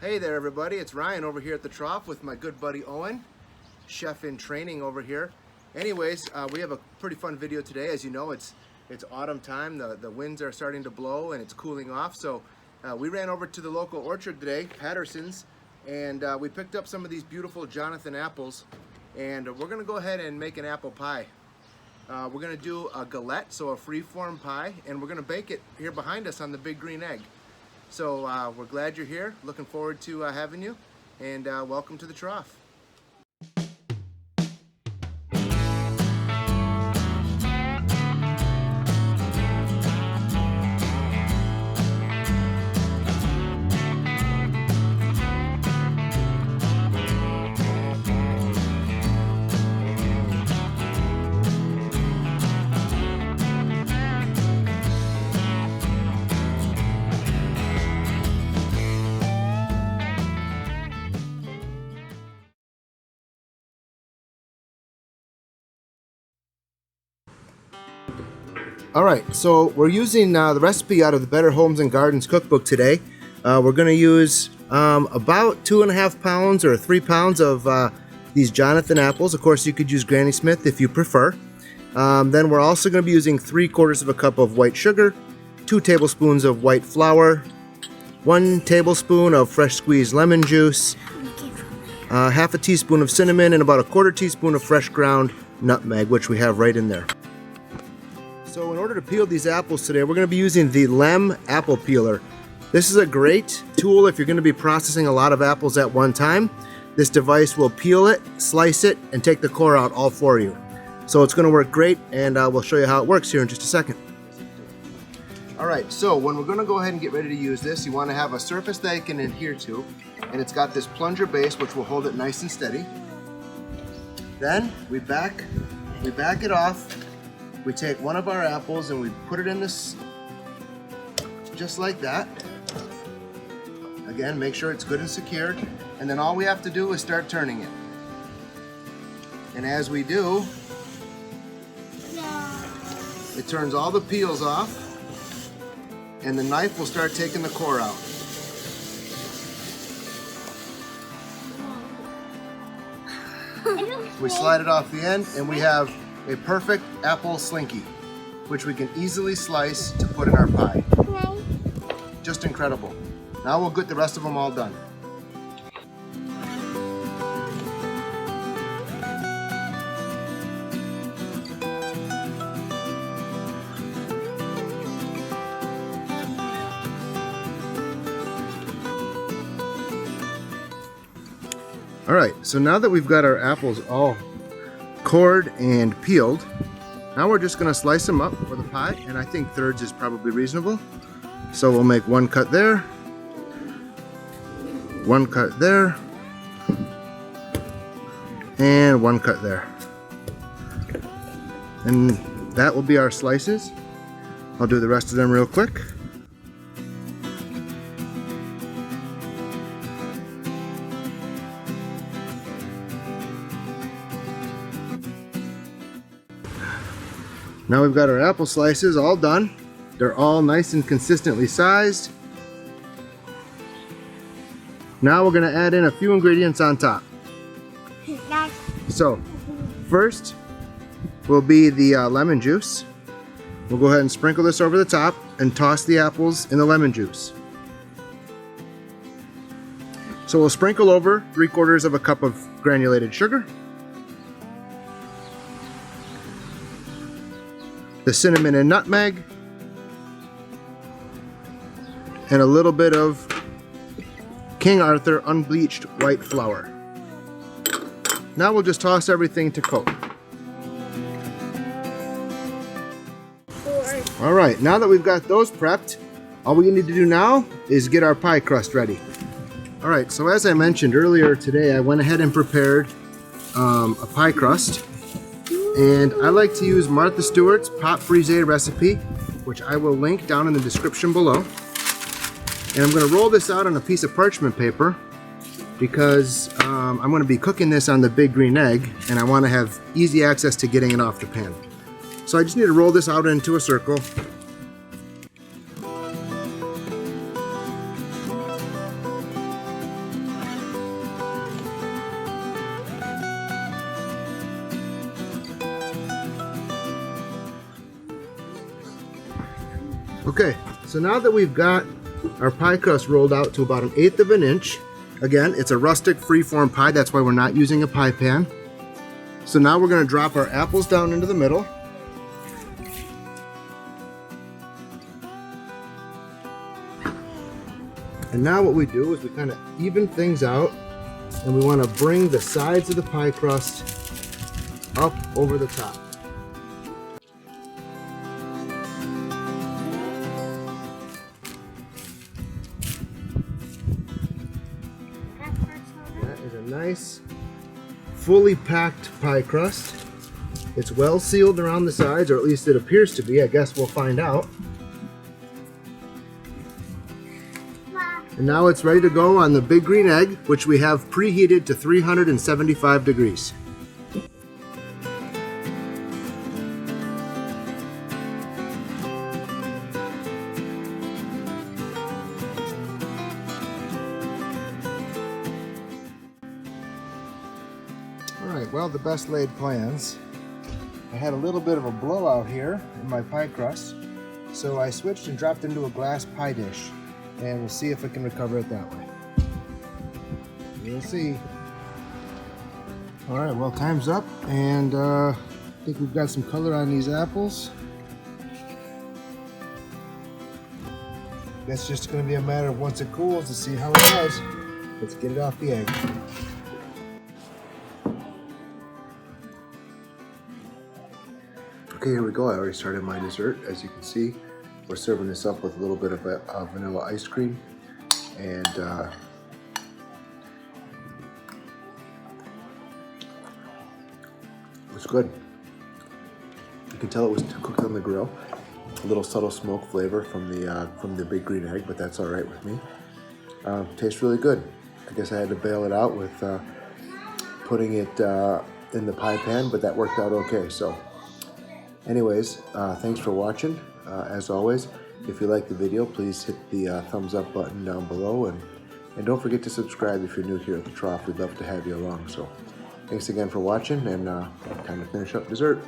Hey there everybody, it's Ryan over here at the Trawf with my good buddy Owen, chef in training over here. Anyways, we have a pretty fun video today. As you know, it's autumn time, the winds are starting to blow and it's cooling off. So we ran over to the local orchard today, Patterson's, and we picked up some of these beautiful Jonathan apples, and we're gonna go ahead and make an apple pie. We're gonna do a galette, so a free-form pie, and we're gonna bake it here behind us on the big green egg. So we're glad you're here, looking forward to having you, and welcome to the Trawf. Alright, so we're using the recipe out of the Better Homes and Gardens cookbook today. We're going to use about 2.5 pounds or 3 pounds of these Jonathan apples. Of course, you could use Granny Smith if you prefer. Then we're also going to be using 3/4 of a cup of white sugar, 2 tablespoons of white flour, 1 tablespoon of fresh squeezed lemon juice, half a teaspoon of cinnamon, and about 1/4 teaspoon of fresh ground nutmeg, which we have right in there. So in order to peel these apples today, we're going to be using the Lem apple peeler. This is a great tool if you're going to be processing a lot of apples at one time. This device will peel it, slice it, and take the core out all for you. So it's going to work great, and we'll show you how it works here in just a second. Alright, so when we're going to go ahead and get ready to use this, you want to have a surface that you can adhere to, and it's got this plunger base which will hold it nice and steady. Then we back it off. We take one of our apples and we put it in this, just like that. Again, make sure it's good and secured. And then all we have to do is start turning it. And as we do, it turns all the peels off, and the knife will start taking the core out. We slide it off the end, and we have a perfect apple slinky, which we can easily slice to put in our pie. Just incredible. Now we'll get the rest of them all done. Alright, so now that we've got our apples all cored and peeled, now we're just going to slice them up for the pie, and I think thirds is probably reasonable. So we'll make 1 cut there, 1 cut there, and 1 cut there. And that will be our slices. I'll do the rest of them real quick. Now we've got our apple slices all done. They're all nice and consistently sized. Now we're going to add in a few ingredients on top. So first will be the lemon juice. We'll go ahead and sprinkle this over the top and toss the apples in the lemon juice. So we'll sprinkle over 3/4 of a cup of granulated sugar, the cinnamon and nutmeg, and a little bit of King Arthur unbleached white flour. Now we'll just toss everything to coat. Alright, now that we've got those prepped, all we need to do now is get our pie crust ready. Alright, so as I mentioned earlier today, I went ahead and prepared a pie crust. And I like to use Martha Stewart's Pot Frise recipe, which I will link down in the description below. And I'm going to roll this out on a piece of parchment paper because I'm going to be cooking this on the big green egg, and I want to have easy access to getting it off the pan. So I just need to roll this out into a circle. Okay, so now that we've got our pie crust rolled out to about 1/8 of an inch, again, it's a rustic freeform pie, that's why we're not using a pie pan. So now we're gonna drop our apples down into the middle. And now what we do is we kind of even things out, and we want to bring the sides of the pie crust up over the top. That is a nice, fully packed pie crust. It's well sealed around the sides, or at least it appears to be. I guess we'll find out. And now it's ready to go on the big green egg, which we have preheated to 375 degrees. Alright, well, the best laid plans. I had a little bit of a blowout here in my pie crust, so I switched and dropped into a glass pie dish. And we'll see if it can recover it that way. We'll see. All right, well, time's up, and I think we've got some color on these apples. That's just going to be a matter of once it cools to see how it does. Let's get it off the egg. Okay, here we go. I already started my dessert. As you can see, we're serving this up with a little bit of vanilla ice cream, and it's good. You can tell it was cooked on the grill. A little subtle smoke flavor from the big green egg, but that's all right with me. Tastes really good. I guess I had to bail it out with putting it in the pie pan, but that worked out okay. So, anyways, thanks for watching. As always, if you like the video, please hit the thumbs up button down below, and don't forget to subscribe if you're new here at the Trawf. We'd love to have you along. So thanks again for watching, and time to finish up dessert.